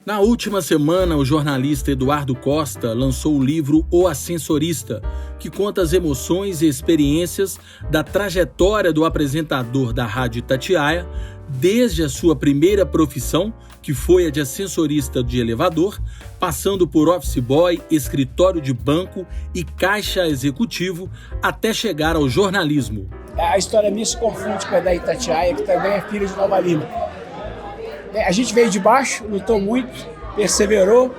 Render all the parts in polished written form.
Na última semana, o jornalista Eduardo Costa lançou o livro O Ascensorista, que conta as emoções e experiências da trajetória do apresentador da Rádio Itatiaia, desde a sua primeira profissão, que foi a de ascensorista de elevador, passando por office boy, escritório de banco e caixa executivo, até chegar ao jornalismo. A história minha se confunde com a da Itatiaia, que também é filha de Nova Lima. A gente veio de baixo, lutou muito, perseverou,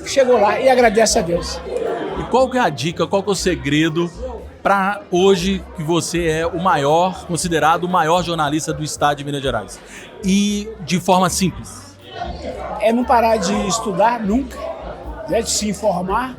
chegou lá e agradece a Deus. E qual que é a dica, qual que é o segredo para hoje que você é o maior, considerado o maior jornalista do estado de Minas Gerais? E de forma simples. É não parar de estudar nunca, né, de se informar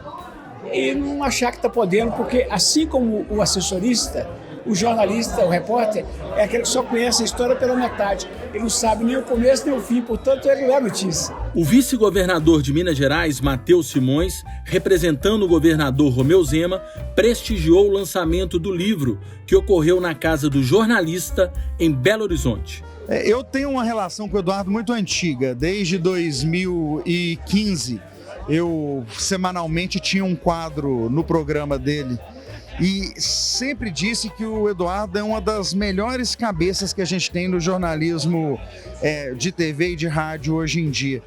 e não achar que está podendo, porque assim como o assessorista, o jornalista, o repórter, é aquele que só conhece a história pela metade. Ele não sabe nem o começo nem o fim, portanto ele não é notícia. O vice-governador de Minas Gerais, Matheus Simões, representando o governador Romeu Zema, prestigiou o lançamento do livro, que ocorreu na casa do jornalista em Belo Horizonte. Eu tenho uma relação com o Eduardo muito antiga. Desde 2015, eu semanalmente tinha um quadro no programa dele. E sempre disse que o Eduardo é uma das melhores cabeças que a gente tem no jornalismo de TV e de rádio hoje em dia.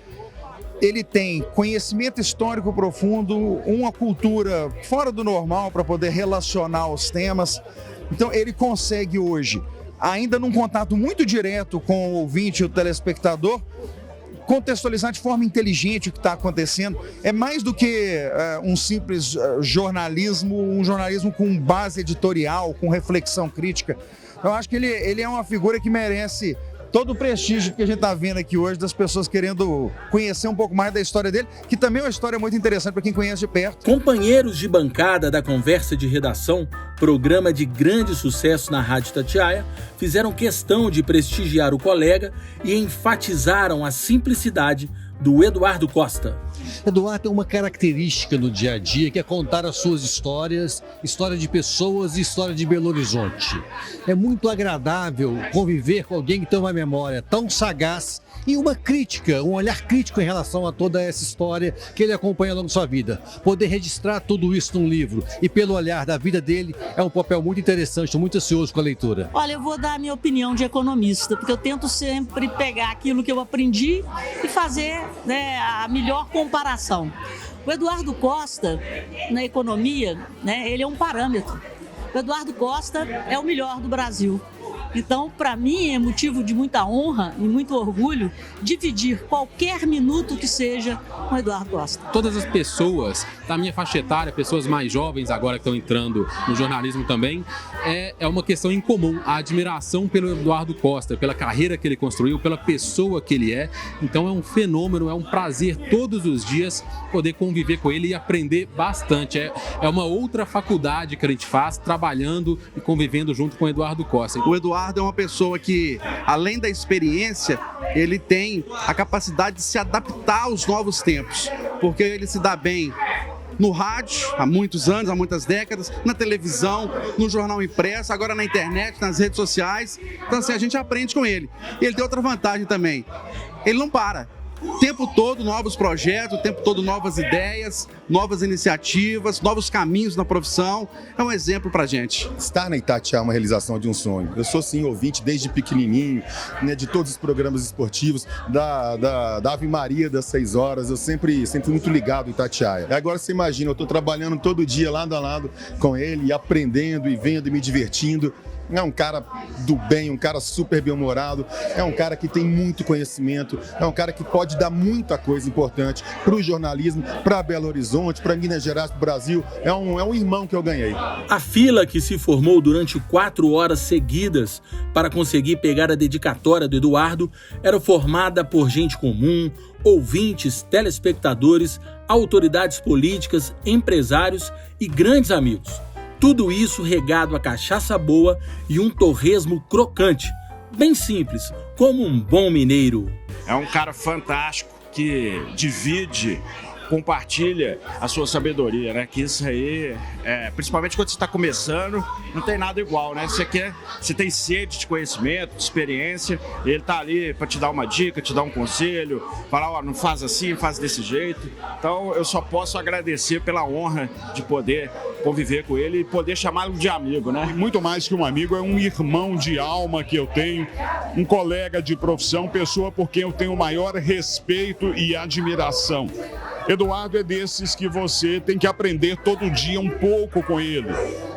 Ele tem conhecimento histórico profundo, uma cultura fora do normal para poder relacionar os temas. Então ele consegue hoje, ainda num contato muito direto com o ouvinte e o telespectador, contextualizar de forma inteligente o que está acontecendo. É mais do que um simples jornalismo, um jornalismo com base editorial, com reflexão crítica. Eu acho que ele é uma figura que merece todo o prestígio que a gente está vendo aqui hoje, das pessoas querendo conhecer um pouco mais da história dele, que também é uma história muito interessante para quem conhece de perto. Companheiros de bancada da Conversa de Redação, programa de grande sucesso na Rádio Itatiaia, fizeram questão de prestigiar o colega e enfatizaram a simplicidade do Eduardo Costa. Eduardo tem uma característica no dia a dia, que é contar as suas histórias, história de pessoas e história de Belo Horizonte. É muito agradável conviver com alguém que tem uma memória tão sagaz e uma crítica, um olhar crítico em relação a toda essa história que ele acompanha ao longo da sua vida. Poder registrar tudo isso num livro e pelo olhar da vida dele é um papel muito interessante, estou muito ansioso com a leitura. Olha, eu vou dar a minha opinião de economista, porque eu tento sempre pegar aquilo que eu aprendi e fazer, né, a melhor comparação. O Eduardo Costa, na economia, né, ele é um parâmetro. O Eduardo Costa é o melhor do Brasil. Então, para mim, é motivo de muita honra e muito orgulho dividir qualquer minuto que seja com o Eduardo Costa. Todas as pessoas da minha faixa etária, pessoas mais jovens agora que estão entrando no jornalismo também, é uma questão em comum, a admiração pelo Eduardo Costa, pela carreira que ele construiu, pela pessoa que ele é. Então é um fenômeno, é um prazer todos os dias poder conviver com ele e aprender bastante. É uma outra faculdade que a gente faz, trabalhando e convivendo junto com o Eduardo Costa. O Eduardo é uma pessoa que, além da experiência, ele tem a capacidade de se adaptar aos novos tempos, porque ele se dá bem no rádio, há muitos anos, há muitas décadas, na televisão, no jornal impresso, agora na internet, nas redes sociais. Então, assim, a gente aprende com ele. E ele tem outra vantagem também, ele não para. O tempo todo novos projetos, o tempo todo novas ideias, novas iniciativas, novos caminhos na profissão. É um exemplo pra gente. Estar na Itatiaia é uma realização de um sonho. Eu sou sim ouvinte desde pequenininho, né, de todos os programas esportivos, da Ave Maria das 6 horas. Eu sempre muito ligado em Itatiaia. Agora você imagina, eu estou trabalhando todo dia lado a lado com ele, e aprendendo e vendo e me divertindo. É um cara do bem, um cara super bem-humorado, é um cara que tem muito conhecimento, é um cara que pode dar muita coisa importante para o jornalismo, para Belo Horizonte, para Minas Gerais, para o Brasil. É um irmão que eu ganhei. A fila que se formou durante 4 horas seguidas para conseguir pegar a dedicatória do Eduardo era formada por gente comum, ouvintes, telespectadores, autoridades políticas, empresários e grandes amigos. Tudo isso regado a cachaça boa e um torresmo crocante, bem simples, como um bom mineiro. É um cara fantástico que divide compartilha a sua sabedoria, né? Que isso aí, principalmente quando você está começando, não tem nada igual, né? Você tem sede de conhecimento, de experiência, e ele tá ali para te dar uma dica, te dar um conselho, falar, ó, não faz assim, faz desse jeito. Então eu só posso agradecer pela honra de poder conviver com ele e poder chamá-lo de amigo, né? E muito mais que um amigo, é um irmão de alma que eu tenho, um colega de profissão, pessoa por quem eu tenho o maior respeito e admiração. Eduardo é desses que você tem que aprender todo dia um pouco com ele.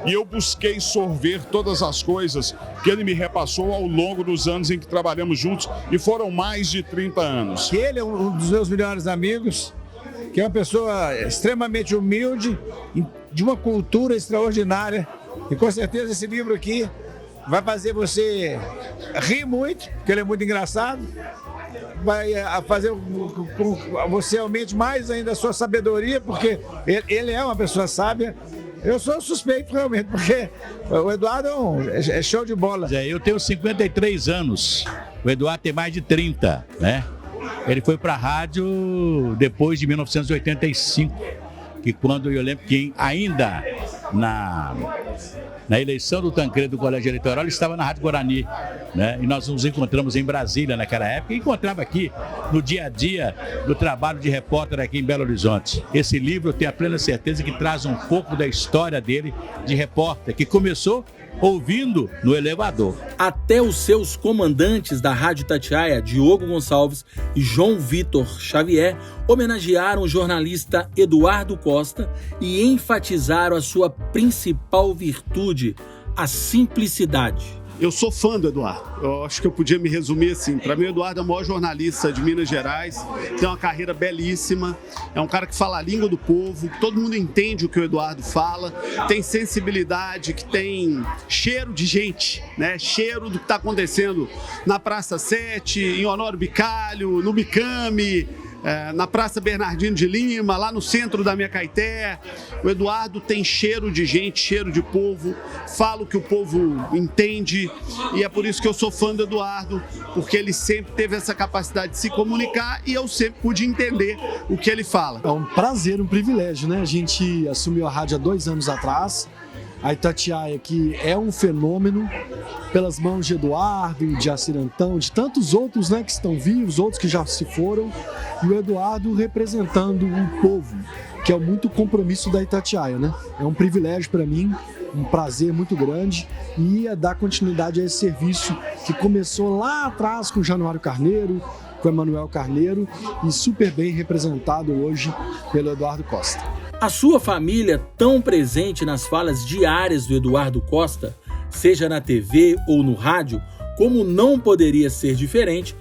E eu busquei sorver todas as coisas que ele me repassou ao longo dos anos em que trabalhamos juntos, e foram mais de 30 anos. Ele é um dos meus melhores amigos, que é uma pessoa extremamente humilde, de uma cultura extraordinária. E com certeza esse livro aqui vai fazer você rir muito, porque ele é muito engraçado. Vai fazer com que você aumente mais ainda a sua sabedoria, porque ele é uma pessoa sábia. Eu sou suspeito realmente, porque o Eduardo é show de bola. Eu tenho 53 anos, o Eduardo tem mais de 30, né? Ele foi para a rádio depois de 1985, que quando eu lembro que ainda na eleição do Tancredo do Colégio Eleitoral, ele estava na Rádio Guarani, né? E nós nos encontramos em Brasília naquela época e encontrava aqui no dia a dia do trabalho de repórter aqui em Belo Horizonte. Esse livro eu tenho a plena certeza que traz um pouco da história dele de repórter, que começou ouvindo no elevador. Até os seus comandantes da Rádio Itatiaia, Diogo Gonçalves e João Vitor Xavier, homenagearam o jornalista Eduardo Costa e enfatizaram a sua principal virtude, a simplicidade. Eu sou fã do Eduardo. Eu acho que eu podia me resumir assim. Para mim, o Eduardo é o maior jornalista de Minas Gerais. Tem uma carreira belíssima. É um cara que fala a língua do povo. Todo mundo entende o que o Eduardo fala. Tem sensibilidade, que tem cheiro de gente, né? Cheiro do que está acontecendo na Praça 7, em Honório Bicalho, no Bicame, na Praça Bernardino de Lima, lá no centro da minha Caeté. O Eduardo tem cheiro de gente, cheiro de povo, fala o que o povo entende, e é por isso que eu sou fã do Eduardo, porque ele sempre teve essa capacidade de se comunicar e eu sempre pude entender o que ele fala. É um prazer, um privilégio, né? A gente assumiu a rádio há 2 anos atrás. A Itatiaia, que é um fenômeno, pelas mãos de Eduardo e de Acirantão, de tantos outros, né, que estão vivos, outros que já se foram, e o Eduardo representando um povo, que é muito compromisso da Itatiaia, né? É um privilégio para mim, um prazer muito grande, e ia dar continuidade a esse serviço que começou lá atrás com o Januário Carneiro, com o Emanuel Carneiro, e super bem representado hoje pelo Eduardo Costa. A sua família, tão presente nas falas diárias do Eduardo Costa, seja na TV ou no rádio, como não poderia ser diferente,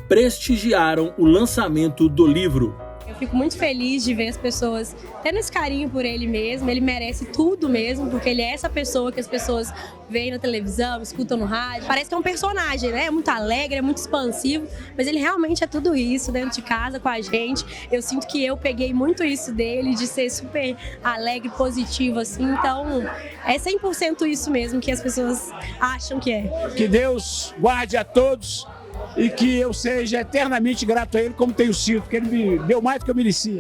prestigiaram o lançamento do livro. Eu fico muito feliz de ver as pessoas tendo esse carinho por ele mesmo. Ele merece tudo mesmo, porque ele é essa pessoa que as pessoas veem na televisão, escutam no rádio. Parece que é um personagem, né? É muito alegre, é muito expansivo, mas ele realmente é tudo isso dentro de casa com a gente. Eu sinto que eu peguei muito isso dele, de ser super alegre, positivo, assim. Então, é 100% isso mesmo que as pessoas acham que é. Que Deus guarde a todos e que eu seja eternamente grato a ele, como tenho sido, porque ele me deu mais do que eu merecia.